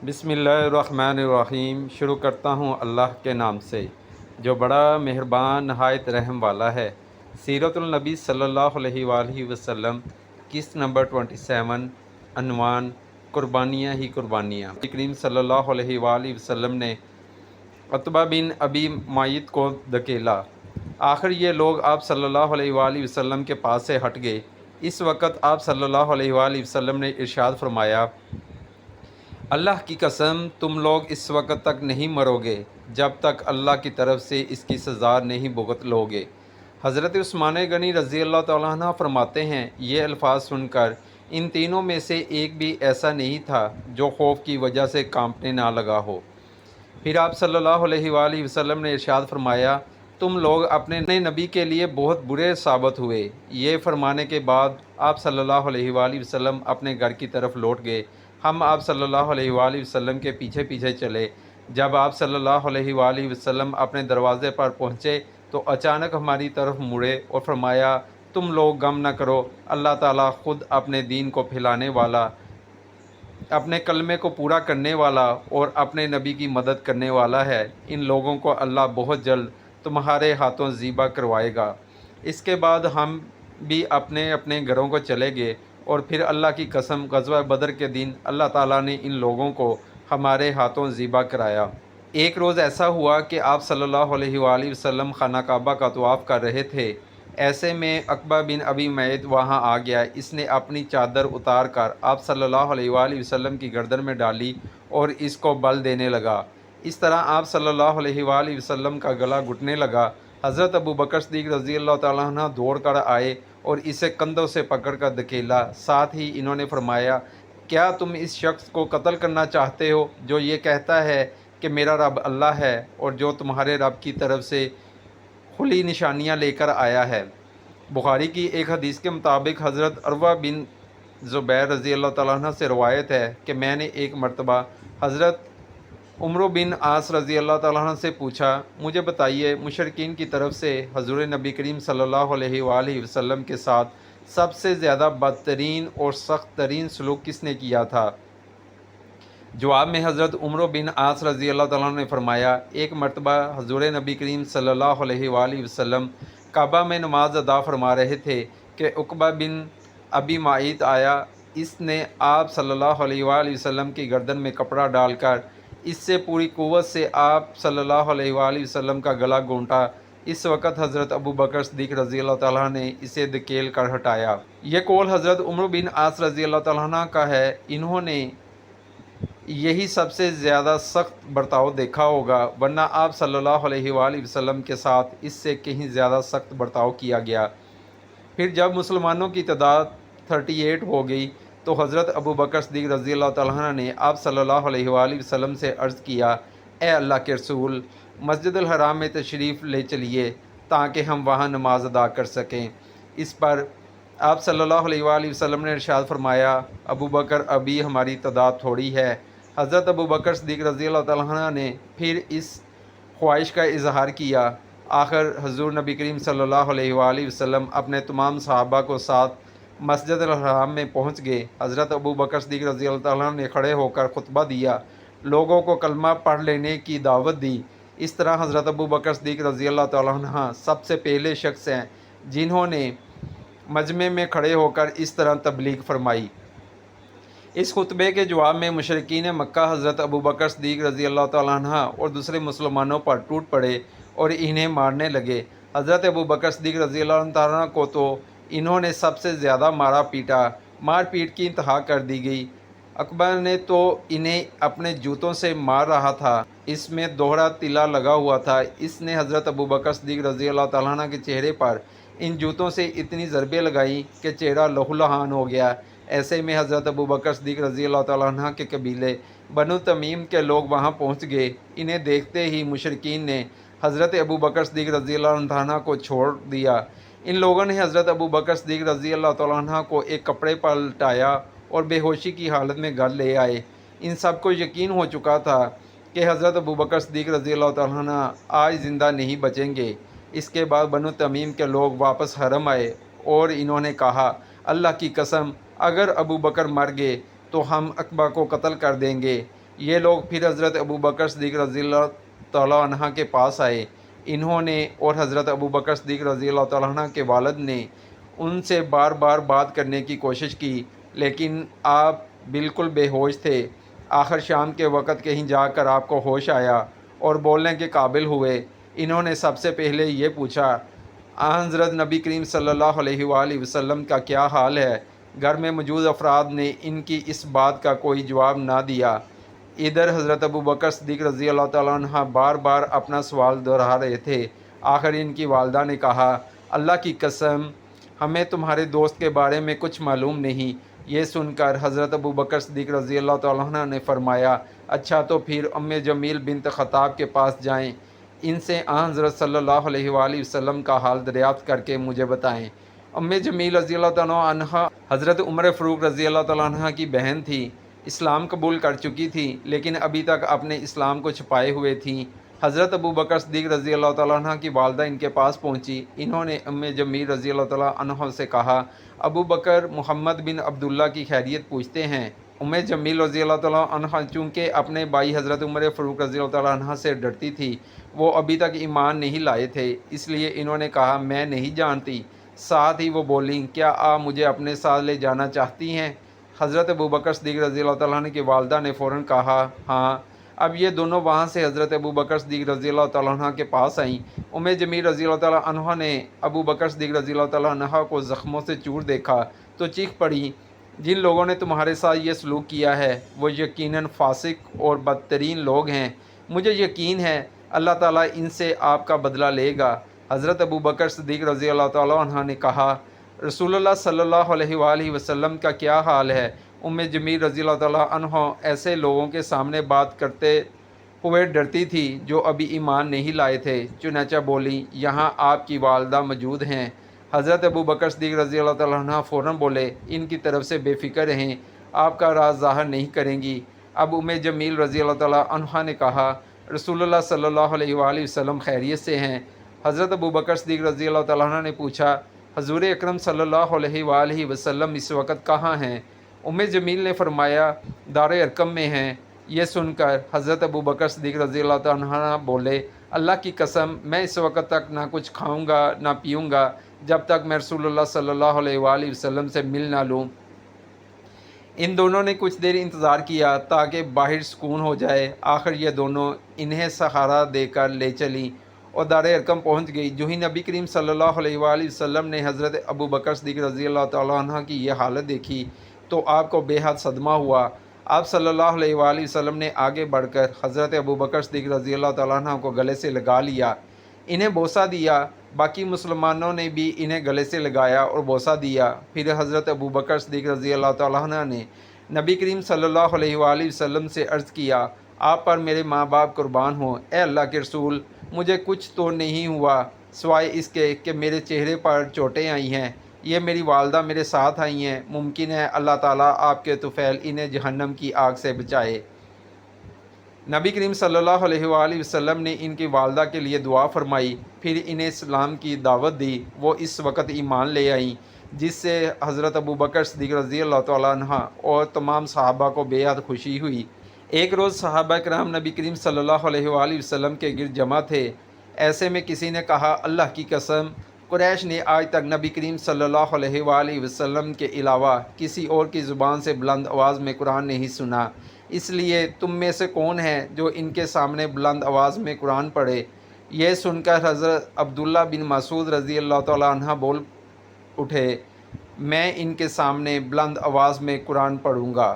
بسم اللہ الرحمن الرحیم۔ شروع کرتا ہوں اللہ کے نام سے جو بڑا مہربان نہایت رحم والا ہے۔ سیرت النبی صلی اللہ علیہ وآلہ وسلم، قسط نمبر 27، عنوان قربانیاں ہی قربانیاں۔ نبی کریم صلی اللہ علیہ وآلہ وسلم نے عتبہ بن ابی معیط کو دھکیلا، آخر یہ لوگ آپ صلی اللہ علیہ وآلہ وسلم کے پاس سے ہٹ گئے۔ اس وقت آپ صلی اللہ علیہ وآلہ وسلم نے ارشاد فرمایا، اللہ کی قسم تم لوگ اس وقت تک نہیں مرو گے جب تک اللہ کی طرف سے اس کی سزا نہیں بھگت لو گے۔ حضرت عثمان غنی رضی اللہ تعالیٰ عنہ فرماتے ہیں، یہ الفاظ سن کر ان تینوں میں سے ایک بھی ایسا نہیں تھا جو خوف کی وجہ سے کانپنے نہ لگا ہو۔ پھر آپ صلی اللہ علیہ وآلہ وسلم نے ارشاد فرمایا، تم لوگ اپنے نبی کے لیے بہت برے ثابت ہوئے۔ یہ فرمانے کے بعد آپ صلی اللہ علیہ وآلہ وسلم اپنے گھر کی طرف لوٹ گئے۔ ہم آپ صلی اللہ علیہ وآلہ وسلم کے پیچھے پیچھے چلے۔ جب آپ صلی اللہ علیہ وآلہ وسلم اپنے دروازے پر پہنچے تو اچانک ہماری طرف مڑے اور فرمایا، تم لوگ غم نہ کرو، اللہ تعالیٰ خود اپنے دین کو پھیلانے والا، اپنے کلمے کو پورا کرنے والا اور اپنے نبی کی مدد کرنے والا ہے۔ ان لوگوں کو اللہ بہت جلد تمہارے ہاتھوں ذبح کروائے گا۔ اس کے بعد ہم بھی اپنے اپنے گھروں کو چلے گئے، اور پھر اللہ کی قسم غزوہ بدر کے دن اللہ تعالیٰ نے ان لوگوں کو ہمارے ہاتھوں ذبح کرایا۔ ایک روز ایسا ہوا کہ آپ صلی اللہ علیہ وآلہ وسلم خانہ کعبہ کا طواف کر رہے تھے۔ ایسے میں عقبہ بن ابی معیط وہاں آ گیا۔ اس نے اپنی چادر اتار کر آپ صلی اللہ علیہ وآلہ وسلم کی گردن میں ڈالی اور اس کو بل دینے لگا۔ اس طرح آپ صلی اللہ علیہ وآلہ وسلم کا گلا گھٹنے لگا۔ حضرت ابو بکر صدیق رضی اللہ تعالیٰ عنہ دوڑ کر آئے اور اسے کندھوں سے پکڑ کر دھکیلا۔ ساتھ ہی انہوں نے فرمایا، کیا تم اس شخص کو قتل کرنا چاہتے ہو جو یہ کہتا ہے کہ میرا رب اللہ ہے اور جو تمہارے رب کی طرف سے کھلی نشانیاں لے کر آیا ہے؟ بخاری کی ایک حدیث کے مطابق حضرت عروہ بن زبیر رضی اللہ تعالیٰ عنہ سے روایت ہے کہ میں نے ایک مرتبہ حضرت عمرو بن عاص رضی اللہ تعالیٰ عنہ سے پوچھا، مجھے بتائیے مشرکین کی طرف سے حضور نبی کریم صلی اللہ علیہ وآلہ وسلم کے ساتھ سب سے زیادہ بدترین اور سخت ترین سلوک کس نے کیا تھا؟ جواب میں حضرت عمرو بن عاص رضی اللہ تعالیٰ عنہ نے فرمایا، ایک مرتبہ حضور نبی کریم صلی اللہ علیہ وآلہ وسلم کعبہ میں نماز ادا فرما رہے تھے کہ عقبہ بن ابی معیط آیا۔ اس نے آپ صلی اللہ علیہ وآلہ وسلم کی گردن میں کپڑا ڈال کر اس سے پوری قوت سے آپ صلی اللہ علیہ وآلہ وسلم کا گلا گھونٹا۔ اس وقت حضرت ابو بکر صدیق رضی اللہ تعالیٰ نے اسے دھکیل کر ہٹایا۔ یہ قول حضرت عمرو بن عاص رضی اللہ تعالیٰ عنہ کا ہے۔ انہوں نے یہی سب سے زیادہ سخت برتاؤ دیکھا ہوگا، ورنہ آپ صلی اللہ علیہ وآلہ وسلم کے ساتھ اس سے کہیں زیادہ سخت برتاؤ کیا گیا۔ پھر جب مسلمانوں کی تعداد 38 ہو گئی تو حضرت ابو بکر صدیق رضی اللہ تعالیٰ عنہ نے آپ صلی اللہ علیہ وآلہ وسلم سے عرض کیا، اے اللہ کے رسول، مسجد الحرام میں تشریف لے چلیے تاکہ ہم وہاں نماز ادا کر سکیں۔ اس پر آپ صلی اللہ علیہ وآلہ وسلم نے ارشاد فرمایا، ابو بکر ابھی ہماری تعداد تھوڑی ہے۔ حضرت ابو بکر صدیق رضی اللہ تعالیٰ عنہ نے پھر اس خواہش کا اظہار کیا۔ آخر حضور نبی کریم صلی اللہ علیہ وآلہ وسلم اپنے تمام صحابہ کو ساتھ مسجد الحرام میں پہنچ گئے۔ حضرت ابو بکر صدیق رضی اللہ تعالیٰ عنہ نے کھڑے ہو کر خطبہ دیا، لوگوں کو کلمہ پڑھ لینے کی دعوت دی۔ اس طرح حضرت ابو بکر صدیق رضی اللہ تعالیٰ عنہ سب سے پہلے شخص ہیں جنہوں نے مجمع میں کھڑے ہو کر اس طرح تبلیغ فرمائی۔ اس خطبے کے جواب میں مشرکین مکہ حضرت ابو بکر صدیق رضی اللہ تعالیٰ عنہ اور دوسرے مسلمانوں پر ٹوٹ پڑے اور انہیں مارنے لگے۔ حضرت ابو بکر صدیق رضی اللہ تعالیٰ عنہ کو تو انہوں نے سب سے زیادہ مارا پیٹا، مار پیٹ کی انتہا کر دی گئی۔ عقبہ نے تو انہیں اپنے جوتوں سے مار رہا تھا، اس میں دوہرا تلا لگا ہوا تھا۔ اس نے حضرت ابو بکر صدیق رضی اللہ تعالیٰ عنہ کے چہرے پر ان جوتوں سے اتنی ضربیں لگائیں کہ چہرہ لہو لہان ہو گیا۔ ایسے میں حضرت ابو بکر صدیق رضی اللہ تعالیٰ عنہ کے قبیلے بنو تمیم کے لوگ وہاں پہنچ گئے۔ انہیں دیکھتے ہی مشرکین نے حضرت ابو بکر صدیق رضی اللہ عنہ کو چھوڑ دیا۔ ان لوگوں نے حضرت ابو بکر صدیق رضی اللہ تعالیٰ عنہ کو ایک کپڑے پر لٹایا اور بے ہوشی کی حالت میں گھر لے آئے۔ ان سب کو یقین ہو چکا تھا کہ حضرت ابو بکر صدیق رضی اللہ تعالیٰ عنہ آج زندہ نہیں بچیں گے۔ اس کے بعد بنو تمیم کے لوگ واپس حرم آئے اور انہوں نے کہا، اللہ کی قسم اگر ابو بکر مر گئے تو ہم عقبہ کو قتل کر دیں گے۔ یہ لوگ پھر حضرت ابو بکر صدیق رضی اللہ تعالیٰ عنہ کے پاس آئے۔ انہوں نے اور حضرت ابو بکر صدیق رضی اللہ تعالیٰ عنہ کے والد نے ان سے بار بار بات کرنے کی کوشش کی، لیکن آپ بالکل بے ہوش تھے۔ آخر شام کے وقت کہیں جا کر آپ کو ہوش آیا اور بولنے کے قابل ہوئے۔ انہوں نے سب سے پہلے یہ پوچھا، حضرت نبی کریم صلی اللہ علیہ وآلہ وسلم کا کیا حال ہے؟ گھر میں موجود افراد نے ان کی اس بات کا کوئی جواب نہ دیا۔ ادھر حضرت ابو بکر صدیق رضی اللہ تعالیٰ عنہ بار بار اپنا سوال دہرا رہے تھے۔ آخر ان کی والدہ نے کہا، اللہ کی قسم ہمیں تمہارے دوست کے بارے میں کچھ معلوم نہیں۔ یہ سن کر حضرت ابو بکر صدیق رضی اللہ تعالیٰ عنہ نے فرمایا، اچھا تو پھر جمیل بنت خطاب کے پاس جائیں، ان سے حضرت صلی اللہ علیہ وآلہ وسلم کا حال دریافت کر کے مجھے بتائیں۔ جمیل رضی اللہ تعالیٰ عنہ حضرت عمر فاروق رضی اللہ تعالیٰ عنہ کی بہن تھی، اسلام قبول کر چکی تھی، لیکن ابھی تک اپنے اسلام کو چھپائے ہوئے تھیں۔ حضرت ابو بکر صدیق رضی اللہ تعالیٰ عنہ کی والدہ ان کے پاس پہنچی۔ انہوں نے جمیل رضی اللہ تعالیٰ عنہ سے کہا، ابو بکر محمد بن عبداللہ کی خیریت پوچھتے ہیں۔ جمیل رضی اللہ تعالیٰ عنہ چونکہ اپنے بھائی حضرت عمر فاروق رضی اللہ تعالیٰ عنہ سے ڈرتی تھی، وہ ابھی تک ایمان نہیں لائے تھے، اس لیے انہوں نے کہا، میں نہیں جانتی۔ ساتھ ہی وہ بولیں، کیا آپ مجھے اپنے ساتھ لے جانا چاہتی ہیں؟ حضرت ابو بکر صدیق رضی اللہ تعالیٰ عنہ کی والدہ نے فوراً کہا، ہاں۔ اب یہ دونوں وہاں سے حضرت ابو بکر صدیق رضی اللہ تعالیٰ عنہ کے پاس آئیں۔ جمیل رضی اللہ تعالیٰ عنہ نے ابو بکر صدیق رضی اللہ تعالیٰ عنہ کو زخموں سے چور دیکھا تو چیخ پڑی، جن لوگوں نے تمہارے ساتھ یہ سلوک کیا ہے وہ یقیناً فاسق اور بدترین لوگ ہیں۔ مجھے یقین ہے اللہ تعالیٰ ان سے آپ کا بدلہ لے گا۔ حضرت ابو بکر صدیق رضی اللہ تعالیٰ عنہ نے کہا، رسول اللہ صلی اللہ علیہ وآلہ وسلم کا کیا حال ہے؟ جمیل رضی اللہ تعالیٰ عنہ ایسے لوگوں کے سامنے بات کرتے ہوئے ڈرتی تھی جو ابھی ایمان نہیں لائے تھے، چنانچہ بولی، یہاں آپ کی والدہ موجود ہیں۔ حضرت ابو بکر صدیق رضی اللہ تعالیٰ عنہ فوراً بولے، ان کی طرف سے بے فکر رہیں، آپ کا راز ظاہر نہیں کریں گی۔ اب جمیل رضی اللہ تعالیٰ عنہ نے کہا، رسول اللہ صلی اللہ علیہ وآلہ وسلم خیریت سے ہیں۔ حضرت ابو بکر صدیق رضی اللہ تعالیٰ عنہ نے پوچھا، حضور اکرم صلی اللہ علیہ وآلہ وسلم اس وقت کہاں ہیں؟ جمیل نے فرمایا، دار ارقم میں ہیں۔ یہ سن کر حضرت ابو بکر صدیق رضی اللہ تعالیٰ عنہ بولے، اللہ کی قسم میں اس وقت تک نہ کچھ کھاؤں گا نہ پیوں گا جب تک میں رسول اللہ صلی اللہ علیہ وآلہ وسلم سے مل نہ لوں۔ ان دونوں نے کچھ دیر انتظار کیا تاکہ باہر سکون ہو جائے۔ آخر یہ دونوں انہیں سہارا دے کر لے چلیں اور دار ارقم پہنچ گئی۔ جو ہی نبی کریم صلی اللہ علیہ وآلہ وسلم نے حضرت ابو بکر صدیق رضی اللہ تعالیٰ عنہ کی یہ حالت دیکھی تو آپ کو بے حد صدمہ ہوا۔ آپ صلی اللہ علیہ وآلہ وسلم نے آگے بڑھ کر حضرت ابو بکر صدیق رضی اللہ تعالیٰ عنہ کو گلے سے لگا لیا، انہیں بوسہ دیا۔ باقی مسلمانوں نے بھی انہیں گلے سے لگایا اور بوسہ دیا۔ پھر حضرت ابو بکر صدیق رضی اللہ تعالیٰ عنہ نے نبی کریم صلی اللہ علیہ وآلہ وسلم سے عرض کیا، آپ پر میرے ماں باپ قربان ہوں، اے اللہ کے رسول، مجھے کچھ تو نہیں ہوا سوائے اس کے کہ میرے چہرے پر چوٹیں آئی ہیں۔ یہ میری والدہ میرے ساتھ آئی ہیں، ممکن ہے اللہ تعالیٰ آپ کے طفیل انہیں جہنم کی آگ سے بچائے۔ نبی کریم صلی اللہ علیہ وآلہ وسلم نے ان کی والدہ کے لیے دعا فرمائی، پھر انہیں اسلام کی دعوت دی۔ وہ اس وقت ایمان لے آئیں، جس سے حضرت ابو بکر صدیق رضی اللہ تعالیٰ عنہ اور تمام صحابہ کو بے حد خوشی ہوئی۔ ایک روز صحابہ کرام نبی کریم صلی اللہ علیہ وآلہ وسلم کے گرد جمع تھے۔ ایسے میں کسی نے کہا، اللہ کی قسم قریش نے آج تک نبی کریم صلی اللہ علیہ وآلہ وسلم کے علاوہ کسی اور کی زبان سے بلند آواز میں قرآن نہیں سنا، اس لیے تم میں سے کون ہے جو ان کے سامنے بلند آواز میں قرآن پڑھے؟ یہ سن کر حضرت عبداللہ بن مسعود رضی اللہ تعالیٰ عنہ بول اٹھے، میں ان کے سامنے بلند آواز میں قرآن پڑھوں گا۔